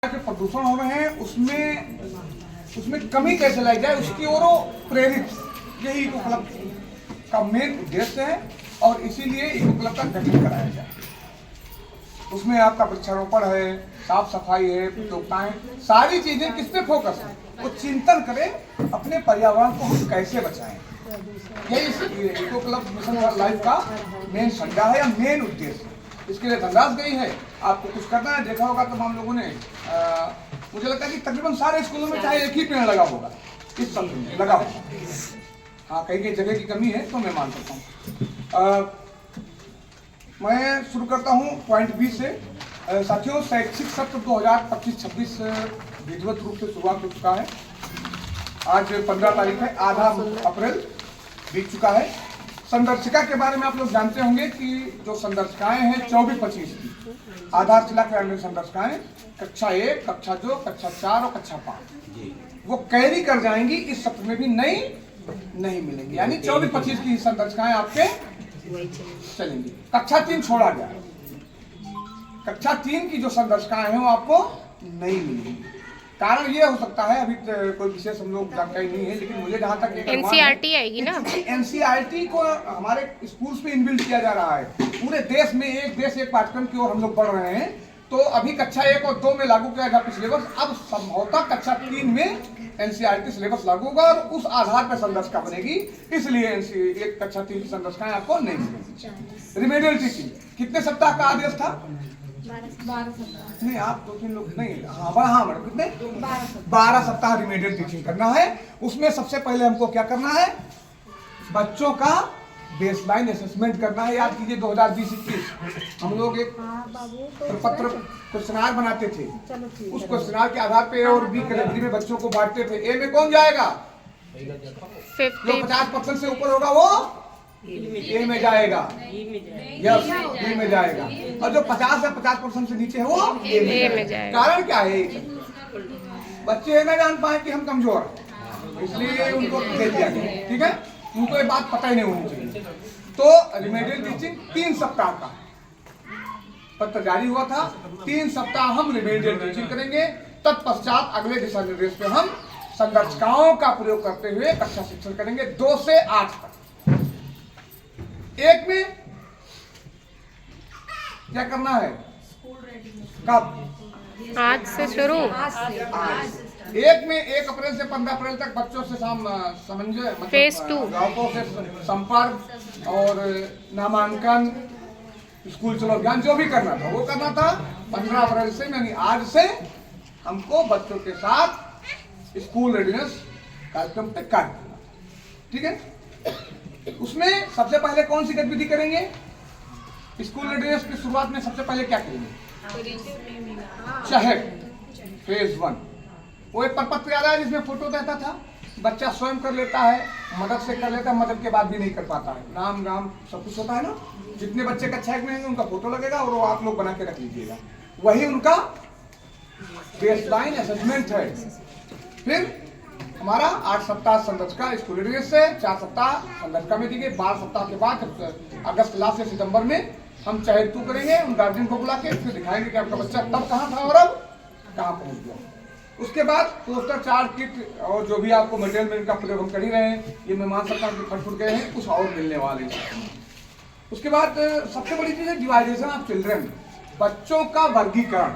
के प्रदूषण हो रहे हैं उसमें कमी कैसे लाई जाए उसकी ओर प्रेरित यही इको क्लब का मेन उद्देश्य है और इसीलिए इको क्लब का गठन कराया जाए। उसमें आपका वृक्षारोपण है, साफ सफाई है, प्रतियोगिताएं, सारी चीजें किस पे फोकस है, वो चिंतन करें अपने पर्यावरण को हम कैसे बचाएं। यही इको क्लब मिशन लाइफ का मेन संज्ञा है या मेन उद्देश्य है। इसके लिए धनराशि गई है, आपको कुछ करना है। देखा होगा तमाम लोगों ने मुझे लगता है कि तकरीबन सारे स्कूलों में चाहे एक ही पेड़ लगा होगा, इस संदर्भ में लगा होगा। हाँ, कहीं कहीं जगह की कमी है तो मैं मान सकता हूँ। मैं शुरू करता हूँ पॉइंट बी से। साथियों, शैक्षिक सत्र 2025-26 विधिवत रूप से शुरुआत हो चुका है। आज 15 तारीख है, आधा अप्रैल बीत चुका है। संदर्शिका के बारे में आप लोग जानते होंगे कि जो संदर्शिकाएं हैं 24-25 की आधारशिला क्रियान्वयन संदर्शिकाएं कक्षा 1, कक्षा 2, कक्षा 4 और कक्षा 5 वो कैरी कर जाएंगी। इस सत्र में भी नहीं मिलेंगी, यानी 24-25 की संदर्शिकाएं आपके चलेंगी। कक्षा 3 छोड़ा गया, कक्षा 3 की जो संदर्शिकाएं हैं वो आपको नहीं मिलेंगी। कारण ये हो सकता है, अभी कोई विशेष हम लोग जानकारी नहीं है, लेकिन मुझे जहाँ तक एनसीईआरटी आएगी ना, एनसीईआरटी को हमारे स्कूल्स में इनबिल्ट किया जा रहा है। पूरे देश में एक देश एक पाठ्यक्रम की ओर हम लोग पढ़ रहे हैं, तो अभी कक्षा 1 और 2 में लागू किया जाता सिलेबस, अब संभवतः कक्षा 3 में एनसीईआरटी सिलेबस लागू होगा और उस आधार पर संदर्शिका बनेगी। इसलिए एक कक्षा 3 की संदर्शिकाएं आपको नहीं मिलेगी। रिमेडियल टीचिंग कितने सप्ताह का आदेश था? 12 सप्ताह। नहीं, आप 2-3 लोग नहीं। हाँ मैडम, कितने? 12 सप्ताह रिमेडियल टीचिंग करना है। उसमें सबसे पहले हमको क्या करना है? बच्चों का बेसलाइन असेसमेंट करना है। याद कीजिए 2020-21 हम लोग एक प्रपत्र क्वेश्चनार बनाते थे। उस क्वेश्चनार के आधार पे और बी कैटेगरी में बच्चों को बांटते थे। ए में कौन जाएगा? जो 50% से ऊपर होगा वो ए में जाएगा, यस बी में जाएगा, और जो 50 या 50% से नीचे है वो ए में जाएगा। कारण क्या है? बच्चे ये ना जान पाए कि हम कमजोर हैं, इसलिए उनको दे दिया गया। ठीक है, उनको ये बात पता ही नहीं होनी चाहिए। तो रिमेडियल टीचिंग 3 सप्ताह का पत्र जारी हुआ था। 3 सप्ताह हम रिमेडियल टीचिंग करेंगे। तत्पश्चात अगले दिशा निर्देश पे हम संदर्शिकाओं का प्रयोग करते हुए कक्षा शिक्षण करेंगे 2 से 8 तक। एक में क्या करना है? कब? आज से शुरू। एक में 1 अप्रैल से 15 अप्रैल तक बच्चों से समन्वय, फेज 2 ग्राहकों से संपर्क और नामांकन, स्कूल चलो ज्ञान जो भी करना था वो करना था। 15 अप्रैल से यानी आज से हमको बच्चों के साथ स्कूल रेडीनेस कार्यक्रम पे कार्य करना। ठीक है, उसमें सबसे पहले कौन सी गतिविधि करेंगे? स्कूल रेडीनेस की शुरुआत में सबसे पहले क्या करेंगे? चहक फेज 1। वो एक प्रपत्र याद है जिसमें फोटो रहता था, बच्चा स्वयं कर लेता है, मदद से कर लेता है, मदद के बाद भी नहीं कर पाता है, नाम गाम सब कुछ होता है ना। जितने बच्चे कक्षा 1 में होंगे उनका फोटो लगेगा और वो आप लोग बना के रख लीजिएगा। वही उनका बेसलाइन असेसमेंट है। फिर हमारा 8 सप्ताह संदर्शिका स्कूल रेडीनेस से, 4 सप्ताह संदर्शिका में दी गई। 12 सप्ताह के बाद अगस्त लास्ट से सितंबर में हम चहेत 2 करेंगे, उन गार्जियन को बुला के फिर दिखाएंगे कि आपका बच्चा तब कहाँ था और अब कहाँ पहुँच गया। उसके बाद पोस्टर, चार्ट, किट और जो भी आपको मटेरियल में इनका प्रयोग हम कर ही रहे हैं, ये मैं मान सकता हूँ कि फट फुट गए हैं, कुछ और मिलने वाले हैं। उसके बाद सबसे बड़ी चीज है डिवाइडेशन ऑफ चिल्ड्रन, बच्चों का वर्गीकरण।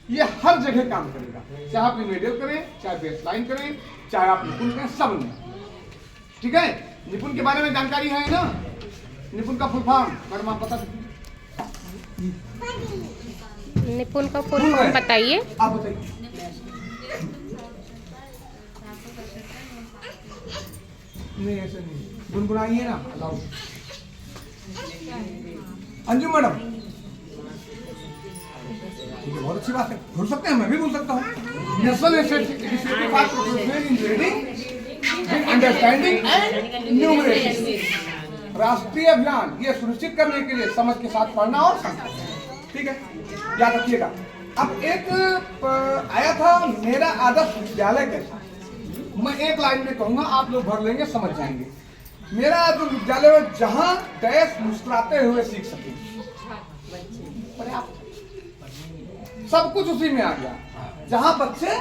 ये हर जगह काम करेगा, चाहे आप रिमेडियल करें, चाहे बेसलाइन करें, चाहे आप निपुण करें, सब में। ठीक है, निपुण के बारे में जानकारी है ना? निपुण का फुल फॉर्म मैडम आप बता सकते? निपुण का फुल फॉर्म बताइए। आप बताइए। नहीं ऐसे नहीं, गुनगुनाइए ना, अलाउ। अंजू मैडम, बहुत अच्छी बात है, बोल सकते हैं, मैं भी बोल सकता हूँ। National initiative for professional in reading, understanding and numeration, राष्ट्रीय अभियान ये सुनिश्चित करने के लिए समझ के साथ पढ़ना और समझना। ठीक है, याद रखिएगा। अब एक आया था मेरा आदर्श विद्यालय कैसा, मैं एक लाइन में कहूंगा, आप लोग भर लेंगे, समझ जाएंगे। मेरा आदर्श विद्यालय में जहां डैश मुस्कुराते हुए सीख सके, सब कुछ उसी में आ गया, जहां बच्चे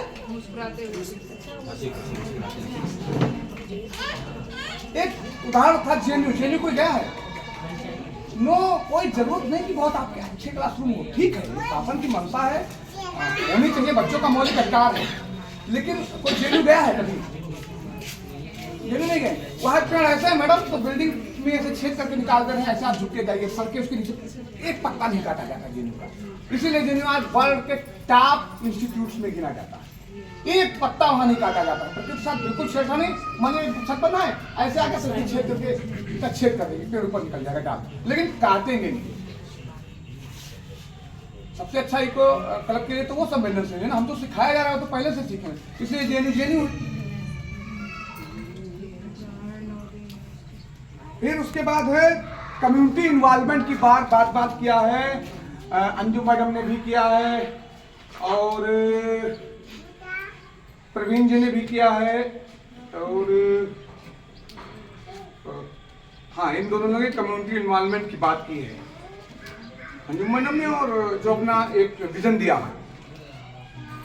एक उदाहरण था जेएनयू कोई गया है? नो, कोई जरूरत नहीं कि बहुत आपके अच्छे क्लासरूम हो, ठीक है, शासन की मंशा है, होनी चाहिए, बच्चों का मौलिक अधिकार है, लेकिन कोई जेएनयू गया है कभी? जेएनयू नहीं गए। वहाँ पेड़ ऐसे है मैडम, तो बिल्डिंग में ऐसे छेद करके निकाल दे रहे हैं, ऐसे आप झुक के जाइए, सर के उसके नीचे एक पत्ता नहीं काटा जाता जेएनयू का। इसीलिए जेएनयू आज वर्ल्ड के टॉप इंस्टीट्यूट्स में गिना जाता है, एक पत्ता वहां नहीं काटा जाता है। प्रकृति के साथ बिल्कुल छेड़ा नहीं, माने छत बना है, ऐसे आके सभी छेद करके छेद कर देंगे, पेड़ ऊपर निकल जाएगा डाल, लेकिन काटेंगे नहीं। सबसे अच्छा इको क्लब के लिए तो वो संवेदनशील है ना, हम तो सिखाया जा रहा है तो पहले से सीखें, इसलिए जेएनयू। फिर उसके बाद है कम्युनिटी इन्वॉल्वमेंट की बात किया है, अंजू मैडम ने भी किया है और प्रवीण जी ने भी किया है, और हाँ, इन दोनों ने कम्युनिटी इन्वॉल्वमेंट की बात की है अंजुम मैडम ने, और जो अपना एक विजन दिया है।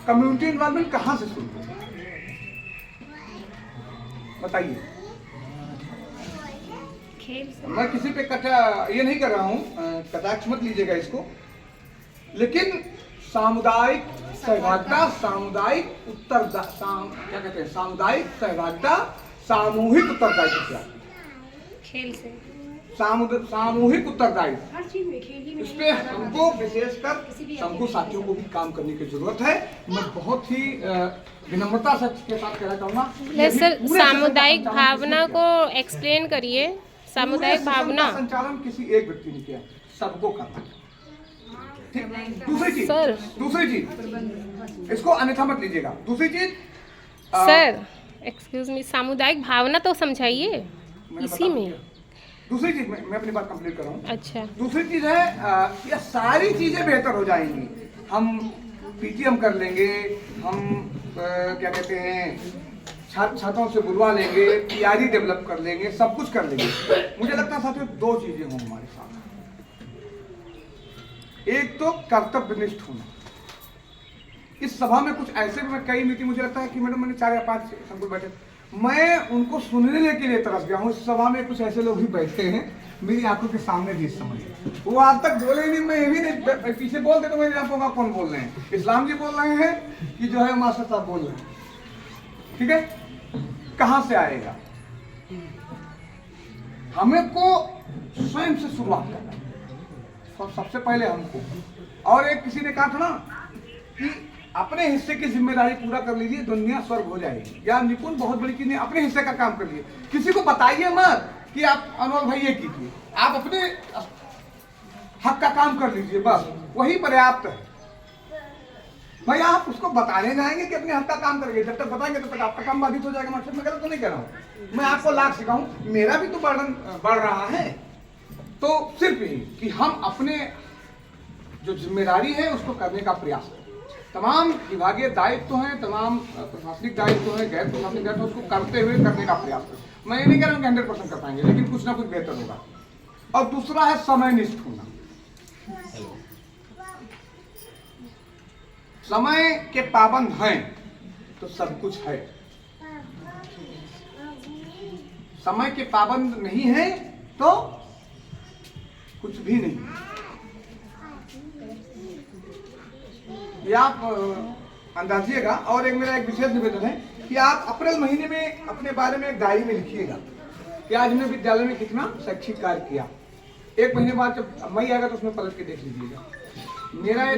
कम्युनिटी इन्वॉल्वमेंट कहाँ से शुरू हुआ बताइए? मैं किसी पे ये नहीं कर रहा हूँ, कटाक्ष मत लीजिएगा इसको, लेकिन सामुदायिक सहभागिता, सामुदायिक क्या कहते हैं, सामुदायिक सहभागिता, सामूहिक उत्तरदायित्व से आती है। खेल से सामूहिक उत्तरदायित्व, हर चीज में खेल ही में इस पे हमको विशेषकर सबको साथियों को भी काम करने की जरूरत है। मैं बहुत ही विनम्रता से के साथ कहना चाहूंगा। सर, सामुदायिक भावना को एक्सप्लेन करिए। सामुदायिक भावना संचालन किसी एक व्यक्ति ने किया, सबको करना। दूसरी चीज इसको अन्यथा मत लीजिएगा। दूसरी चीज सर, एक्सक्यूज मी, सामुदायिक भावना तो समझाइए इसी में। दूसरी चीज मैं अपनी बात कंप्लीट कर रहा हूँ। अच्छा, दूसरी चीज है ये सारी चीजें बेहतर हो जाएंगी, हम पीटीएम कर लेंगे, हम क्या कहते हैं छात्रों से बुलवा लेंगे, तैयारी डेवलप कर लेंगे, सब कुछ कर लेंगे। मुझे लगता है साथियों दो चीजें हों हमारे साथ। एक तो कर्तव्यनिष्ठ होना। इस सभा में कुछ ऐसे भी, मैं कई मीटिंग, मुझे लगता है कि मैंने 4 या 5 संकुल बैठे, मैं उनको सुनने के लिए तरस गया हूँ। इस सभा में कुछ ऐसे लोग भी बैठे हैं मेरी आंखों के सामने भी, इस समय वो आज तक बोले नहीं, मैं ये भी नहीं, पीछे बोलते तो मैं जान पाऊंगा कौन बोल रहे हैं। इस्लाम जी बोल रहे हैं कि जो है मास्टर साहब बोल रहे हैं, ठीक है, कहां से आएगा? हमें को स्वयं से शुरुआत करना है, सबसे पहले हमको। और एक किसी ने कहा था ना कि अपने हिस्से की जिम्मेदारी पूरा कर लीजिए, दुनिया स्वर्ग हो जाएगी। या निपुण बहुत बड़ी चीज, अपने हिस्से का काम कर लीजिए, किसी को बताइए मत कि आप अनमोल भाई ये कीजिए, आप अपने हक का काम कर लीजिए, बस वही पर्याप्त है। भाई आप उसको बताने जाएंगे कि अपने हक का काम करेंगे, जब तक बताएंगे तब तक आपका काम बाधित हो जाएगा। मतलब मैं गलत तो नहीं कह रहा हूँ, मैं आपको लाख सिखाऊं, मेरा भी तो बर्डन बढ़ रहा है। तो सिर्फ यही कि हम अपने जो जिम्मेदारी है उसको करने का प्रयास करें। तमाम विभागीय दायित्व हैं, तमाम प्रशासनिक दायित्व हैं, गैर प्रशासनिक दायित्व, उसको करते हुए करने का प्रयास करें। मैं ये नहीं कह रहा हूँ कि 100% कर पाएंगे, लेकिन कुछ ना कुछ बेहतर होगा। और दूसरा है समयनिष्ठ होना। समय के पाबंद हैं तो सब कुछ है, समय के पाबंद नहीं है तो कुछ भी नहीं। ये आप अंदाजिएगा। और एक मेरा एक विशेष निवेदन है कि आप अप्रैल महीने में अपने बारे में एक डायरी में लिखिएगा कि आज हमने विद्यालय में कितना शैक्षिक कार्य किया। 1 महीने बाद जब मई आएगा तो उसमें पलट के देख लीजिएगा। मेरा